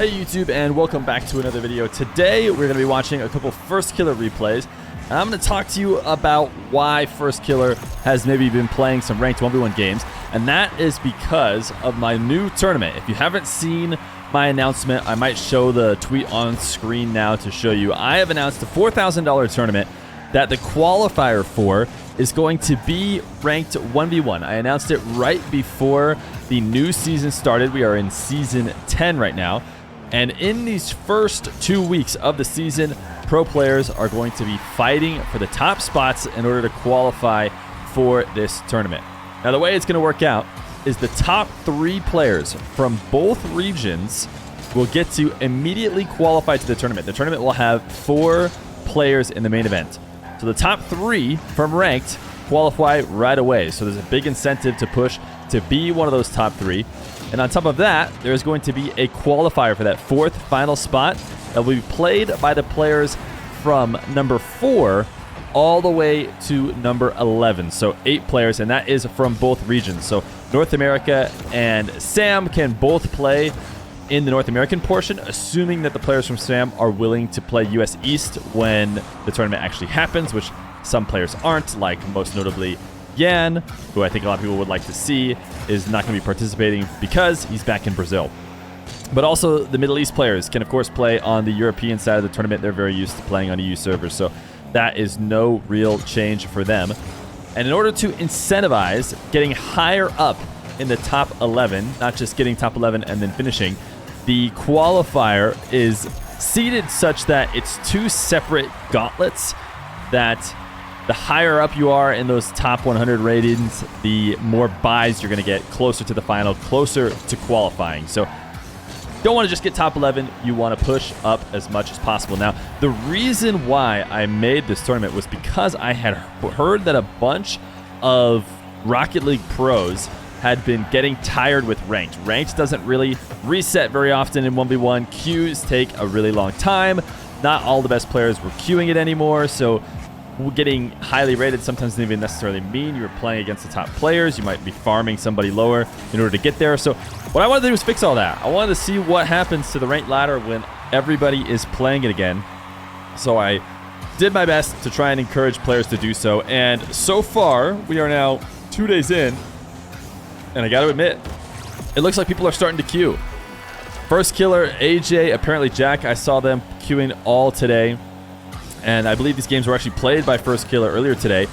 Hey YouTube, and welcome back to another video. Today we're going to be watching a couple Firstkiller replays, and I'm going to talk to you about why Firstkiller has maybe been playing some ranked 1v1 games, and that is because of my new tournament. If you haven't seen my announcement, I might show the tweet on screen now to show you. I have announced a $4,000 tournament that the qualifier for is going to be ranked 1v1. I announced it right before the new season started. We are in season 10 right now. And in these first 2 weeks of the season, pro players are going to be fighting for the top spots in order to qualify for this tournament. Now, the way it's going to work out is the top 3 players from both regions will get to immediately qualify to the tournament. The tournament will have 4 players in the main event. So the top 3 from ranked qualify right away. So there's a big incentive to push to be one of those top 3. And on top of that, there's going to be a qualifier for that 4th final spot that will be played by the players from number 4 all the way to number 11. So 8 players, and that is from both regions. So North America and Sam can both play in the North American portion, assuming that the players from Sam are willing to play US East when the tournament actually happens, which some players aren't, like most notably Yan, who I think a lot of people would like to see, is not going to be participating because he's back in Brazil. But also the Middle East players can, of course, play on the European side of the tournament. They're very used to playing on EU servers, so that is no real change for them. And in order to incentivize getting higher up in the top 11, not just getting top 11 and then finishing, the qualifier is seeded such that it's 2 separate gauntlets that the higher up you are in those top 100 ratings, the more buys you're going to get closer to the final, closer to qualifying. So don't want to just get top 11. You want to push up as much as possible. Now, the reason why I made this tournament was because I had heard that a bunch of Rocket League pros had been getting tired with ranked. Ranked doesn't really reset very often in 1v1. Queues take a really long time. Not all the best players were queuing it anymore, so getting highly rated sometimes doesn't even necessarily mean you're playing against the top players. You might be farming somebody lower in order to get there. So what I wanted to do was fix all that. I wanted to see what happens to the ranked ladder when everybody is playing it again. So I did my best to try and encourage players to do so. And so far, we are now 2 days in, and I got to admit, it looks like people are starting to queue. Firstkiller, AJ, apparently Jack, I saw them queuing all today. And I believe these games were actually played by Firstkiller earlier today.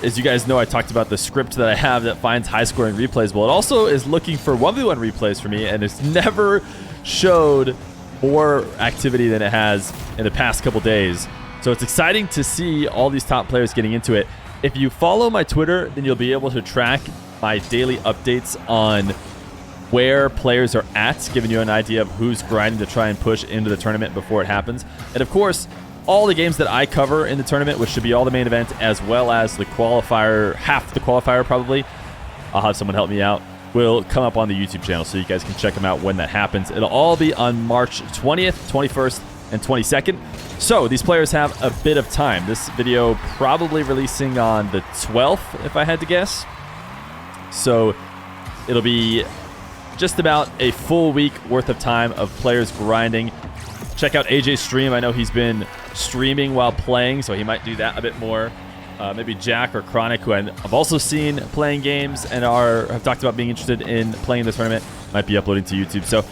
As you guys know, I talked about the script that I have that finds high-scoring replays. Well, it also is looking for 1v1 replays for me, and it's never showed more activity than it has in the past couple days. So it's exciting to see all these top players getting into it. If you follow my Twitter, then you'll be able to track my daily updates on where players are at, giving you an idea of who's grinding to try and push into the tournament before it happens. And of course, all the games that I cover in the tournament, which should be all the main event, as well as the qualifier, half the qualifier probably, I'll have someone help me out, will come up on the YouTube channel, so you guys can check them out when that happens. It'll all be on March 20th, 21st, and 22nd. So these players have a bit of time. This video probably releasing on the 12th, if I had to guess. So it'll be just about a full week worth of time of players grinding. Check out AJ's stream. I know he's been streaming while playing, so he might do that a bit more. Maybe Jack or Chronic, who I've also seen playing games and have talked about being interested in playing this tournament, might be uploading to YouTube. So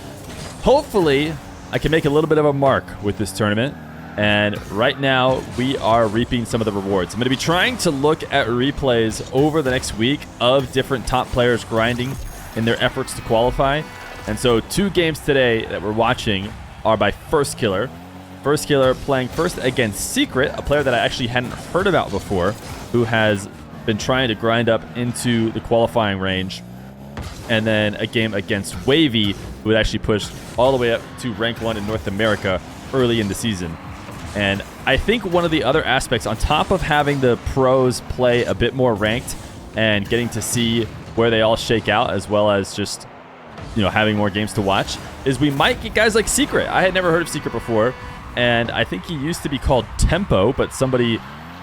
hopefully I can make a little bit of a mark with this tournament. And right now we are reaping some of the rewards. I'm going to be trying to look at replays over the next week of different top players grinding in their efforts to qualify. And so 2 games today that we're watching are by Firstkiller. Firstkiller playing first against Secret, a player that I actually hadn't heard about before, who has been trying to grind up into the qualifying range. And then a game against Wavy, who had actually pushed all the way up to rank 1 in North America early in the season. And I think one of the other aspects, on top of having the pros play a bit more ranked and getting to see where they all shake out, as well as just, you know, having more games to watch, is we might get guys like Secret. I had never heard of Secret before, and I think he used to be called Tempo, but somebody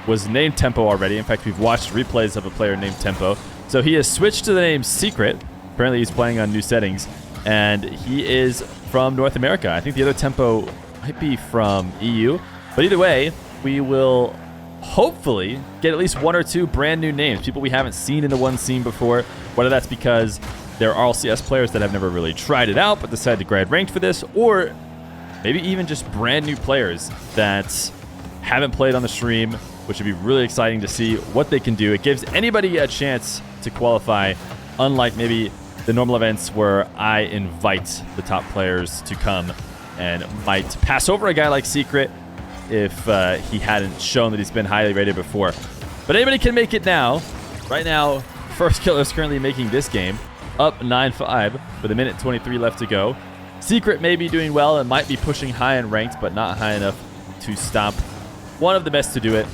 was named Tempo already. In fact, we've watched replays of a player named Tempo. So he has switched to the name Secret. Apparently he's playing on new settings. and he is from North America. I think the other tempo might be from EU, but either way, we will hopefully get at least one or two brand new names, people we haven't seen in the one scene before, whether that's because they're RLCS players that have never really tried it out but decided to grad ranked for this, or maybe even just brand new players that haven't played on the stream, which would be really exciting to see what they can do. It gives anybody a chance to qualify, unlike maybe the normal events where I invite the top players to come and might pass over a guy like Secret if he hadn't shown that he's been highly rated before. But anybody can make it now. Right now, Firstkiller is currently making this game, up 9-5 with 1:23 left to go. Secret may be doing well and might be pushing high in ranked, but not high enough to stop one of the best to do it.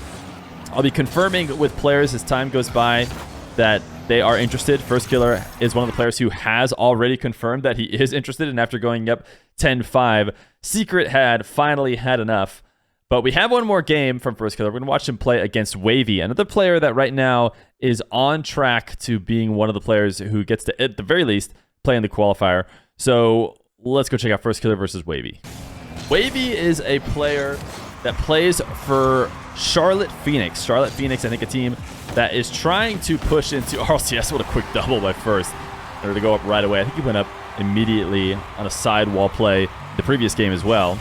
I'll be confirming with players as time goes by that they are interested. Firstkiller is one of the players who has already confirmed that he is interested, and after going up 10-5, Secret had finally had enough. But we have one more game from Firstkiller. We're going to watch him play against Wavy, another player that right now is on track to being one of the players who gets to, at the very least, play in the qualifier. So let's go check out Firstkiller versus Wavy. Wavy is a player that plays for Charlotte Phoenix. Charlotte Phoenix, I think, a team that is trying to push into RLCS. What a quick double by First in order to go up right away. I think he went up immediately on a sidewall play the previous game as well.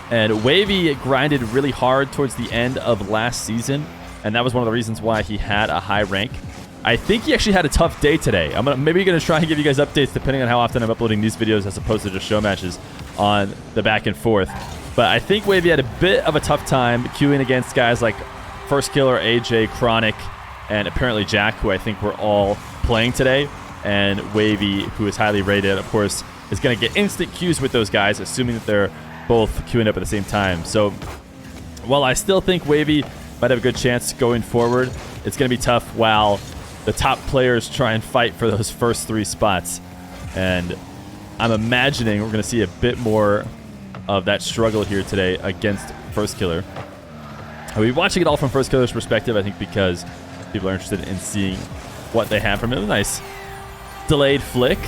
And Wavy grinded really hard towards the end of last season, and that was one of the reasons why he had a high rank. I think he actually had a tough day today. I'm maybe going to try and give you guys updates depending on how often I'm uploading these videos as opposed to just show matches on the back and forth. But I think Wavy had a bit of a tough time queuing against guys like Firstkiller, AJ, Chronic, and apparently Jack, who I think were all playing today. And Wavy, who is highly rated, of course, is going to get instant queues with those guys, assuming that they're both queuing up at the same time. So while I still think Wavy might have a good chance going forward, it's going to be tough while the top players try and fight for those first three spots. And I'm imagining we're going to see a bit more of that struggle here today against Firstkiller. I'll be watching it all from Firstkiller's perspective, I think, because people are interested in seeing what they have from him. Nice delayed flick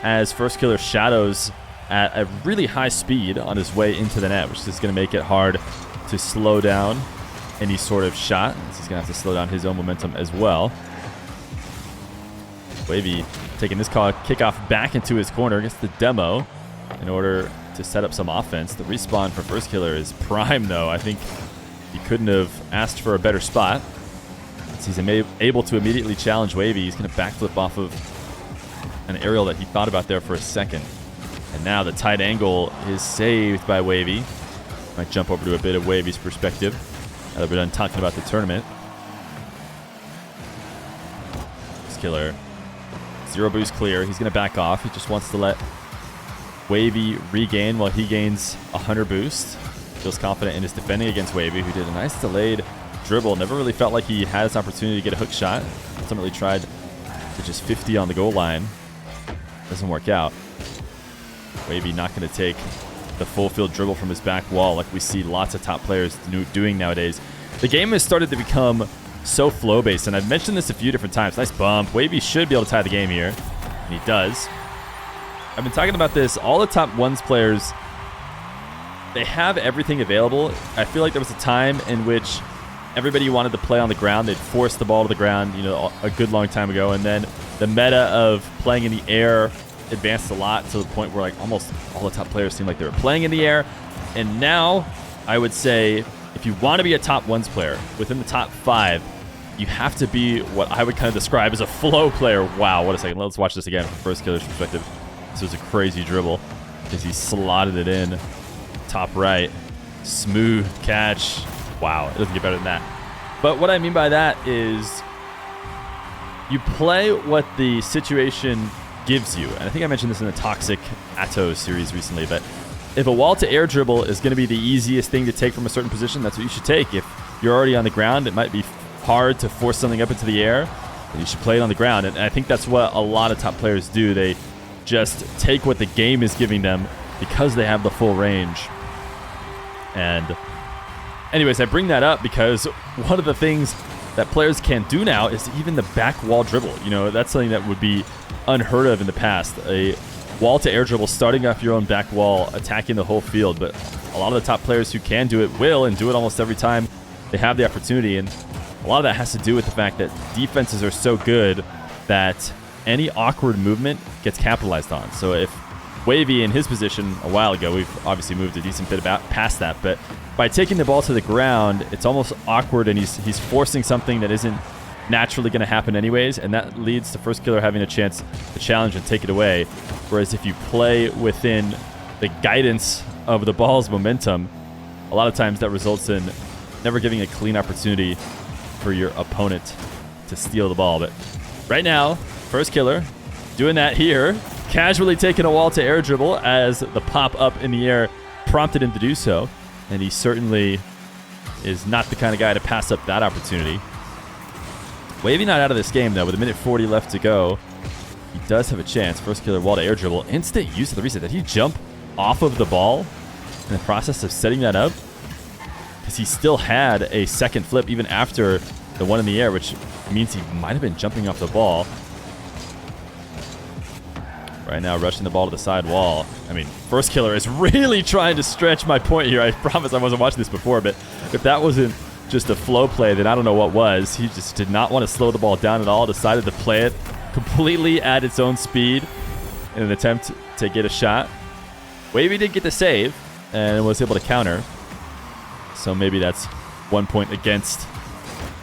as Firstkiller shadows at a really high speed on his way into the net, which is going to make it hard to slow down any sort of shot. He's going to have to slow down his own momentum as well. Wavy taking this kickoff back into his corner, gets the demo in order to set up some offense. The respawn for Firstkiller is prime, though. I think he couldn't have asked for a better spot. He's able to immediately challenge Wavy. He's going to backflip off of an aerial that he thought about there for a second. And now the tight angle is saved by Wavy. Might jump over to a bit of Wavy's perspective now that we're done talking about the tournament. Firstkiller, 0 boost clear. He's going to back off. He just wants to let Wavy regain while he gains 100 boost. Feels confident in his defending against Wavy, who did a nice delayed dribble. Never really felt like he had this opportunity to get a hook shot. Ultimately tried to just 50 on the goal line. Doesn't work out. Wavy not going to take the full field dribble from his back wall like we see lots of top players doing nowadays. The game has started to become so flow-based, and I've mentioned this a few different times. Nice bump. Wavy should be able to tie the game here, and he does. I've been talking about this. All the top ones players, they have everything available. I feel like there was a time in which everybody wanted to play on the ground. They'd force the ball to the ground, you know, a good long time ago, and then the meta of playing in the air advanced a lot to the point where like almost all the top players seemed like they were playing in the air. And now I would say if you want to be a top ones player within the top 5, you have to be what I would kind of describe as a flow player. Wow, what a second. Let's watch this again from Firstkiller's perspective. This was a crazy dribble because he slotted it in top right. Smooth catch. Wow, it doesn't get better than that. But what I mean by that is you play what the situation gives you. And I think I mentioned this in the Toxic Atto series recently, but if a wall to air dribble is going to be the easiest thing to take from a certain position, that's what you should take. If you're already on the ground, it might be hard to force something up into the air, and you should play it on the ground. And I think that's what a lot of top players do. They just take what the game is giving them because they have the full range. And anyways, I bring that up because one of the things that players can do now is even the back wall dribble. You know, that's something that would be unheard of in the past. A wall to air dribble, starting off your own back wall, attacking the whole field. But a lot of the top players who can do it will, and do it almost every time they have the opportunity. And a lot of that has to do with the fact that defenses are so good that any awkward movement gets capitalized on. So if Wavy in his position a while ago, we've obviously moved a decent bit past that, but by taking the ball to the ground, it's almost awkward, and he's forcing something that isn't naturally going to happen anyways, and that leads to Firstkiller having a chance to challenge and take it away. Whereas if you play within the guidance of the ball's momentum, a lot of times that results in never giving a clean opportunity for your opponent to steal the ball. But right now, Firstkiller doing that here, casually taking a wall to air dribble as the pop up in the air prompted him to do so. And he certainly is not the kind of guy to pass up that opportunity. Wavy not out of this game, though. With 1:40 left to go, he does have a chance. Firstkiller wall to air dribble. Instant use of the reset. Did he jump off of the ball in the process of setting that up? Because he still had a second flip even after the one in the air, which means he might have been jumping off the ball. Right now, rushing the ball to the side wall. I mean, Firstkiller is really trying to stretch my point here. I promise I wasn't watching this before, but if that wasn't just a flow play, then I don't know what was. He just did not want to slow the ball down at all. Decided to play it completely at its own speed in an attempt to get a shot. Wavy did get the save and was able to counter. So maybe that's 1 point against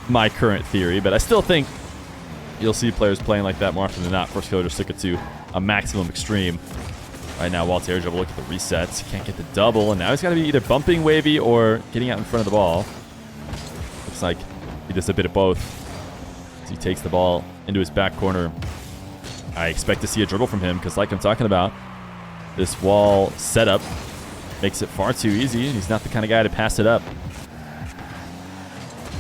my current theory, but I still think you'll see players playing like that more often than not. Firstkiller just took it to a maximum extreme. Right now, wall to air dribble. Look at the resets. Can't get the double, and now he's got to be either bumping Wavy or getting out in front of the ball. Looks like he does a bit of both. As he takes the ball into his back corner. I expect to see a dribble from him because, like I'm talking about, this wall setup makes it far too easy. He's not the kind of guy to pass it up.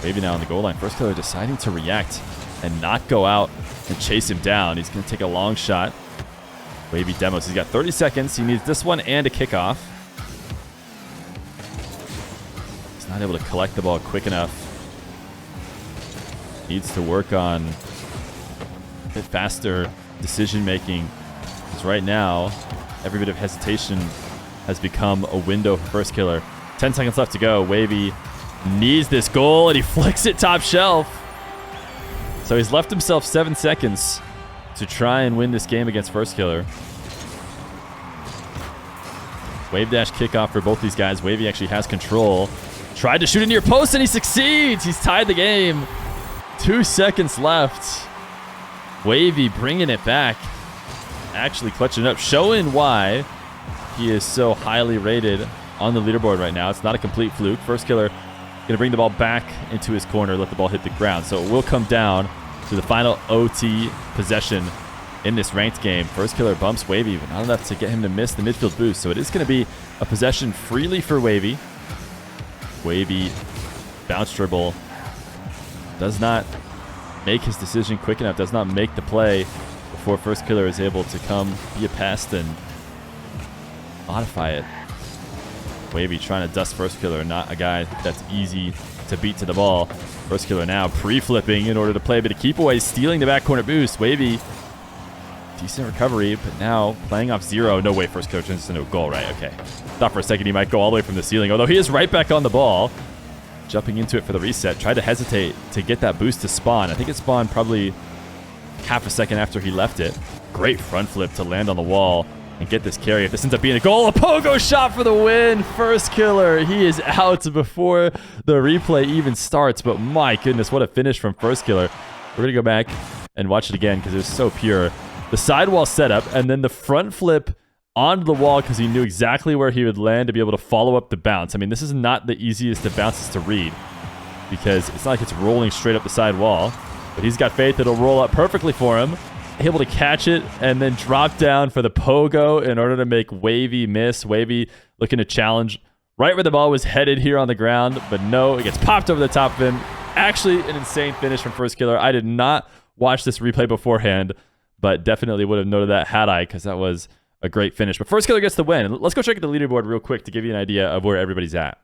Wavy now on the goal line. Firstkiller deciding to react and not go out and chase him down. He's going to take a long shot. Wavy demos. He's got 30 seconds. He needs this one and a kickoff. He's not able to collect the ball quick enough. Needs to work on a bit faster decision making. Because right now, every bit of hesitation has become a window for Firstkiller. 10 seconds left to go. Wavy needs this goal, and he flicks it top shelf. So he's left himself 7 seconds to try and win this game against Firstkiller. Wave dash kickoff for both these guys. Wavy actually has control. Tried to shoot it near post, and he succeeds. He's tied the game. 2 seconds left. Wavy bringing it back. Actually clutching it up, showing why he is so highly rated on the leaderboard right now. It's not a complete fluke. Firstkiller going to bring the ball back into his corner, let the ball hit the ground. So it will come down to the final OT possession in this ranked game. Firstkiller bumps Wavy, but not enough to get him to miss the midfield boost. So it is going to be a possession freely for Wavy. Wavy bounce dribble. Does not make his decision quick enough. Does not make the play before Firstkiller is able to come be a pest and modify it. Wavy trying to dust Firstkiller, not a guy that's easy to beat to the ball. Firstkiller now pre-flipping in order to play a bit of keep away, stealing the back corner boost. Wavy, decent recovery, but now playing off zero. No way Firstkiller turns into a goal, right? Okay. Thought for a second he might go all the way from the ceiling, although he is right back on the ball. Jumping into it for the reset. Tried to hesitate to get that boost to spawn. I think it spawned probably half a second after he left it. Great front flip to land on the wall and get this carry. If this ends up being a goal, a pogo shot for the win. Firstkiller, he is out before the replay even starts. But my goodness, what a finish from Firstkiller. We're going to go back and watch it again because it was so pure. The sidewall setup and then the front flip onto the wall because he knew exactly where he would land to be able to follow up the bounce. I mean, this is not the easiest of bounces to read because it's not like it's rolling straight up the side wall, but he's got faith it'll roll up perfectly for him. Able to catch it and then drop down for the pogo in order to make Wavy miss. Wavy looking to challenge right where the ball was headed here on the ground, but no, it gets popped over the top of him. Actually, an insane finish from Firstkiller. I did not watch this replay beforehand, but definitely would have noted that had I, because that was a great finish. But Firstkiller gets the win. Let's go check out the leaderboard real quick to give you an idea of where everybody's at.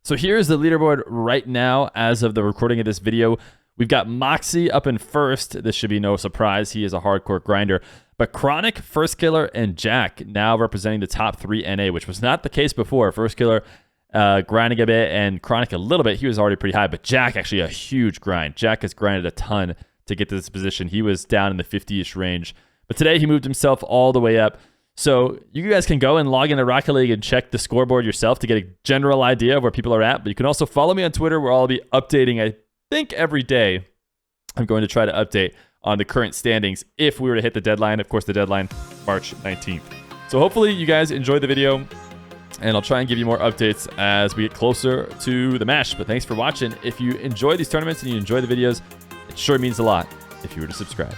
So here's the leaderboard right now as of the recording of this video. We've got Moxie up in first. This should be no surprise. He is a hardcore grinder. But Chronic, Firstkiller, and Jack now representing the top 3 NA, which was not the case before. Firstkiller grinding a bit and Chronic a little bit. He was already pretty high, but Jack actually a huge grind. Jack has grinded a ton to get to this position. He was down in the 50-ish range, but today he moved himself all the way up. So you guys can go and log into Rocket League and check the scoreboard yourself to get a general idea of where people are at. But you can also follow me on Twitter, where I'll be updating, I think, every day. I'm going to try to update on the current standings if we were to hit the deadline. Of course, the deadline, March 19th. So hopefully you guys enjoyed the video, and I'll try and give you more updates as we get closer to the match. But thanks for watching. If you enjoy these tournaments and you enjoy the videos, it sure means a lot if you were to subscribe.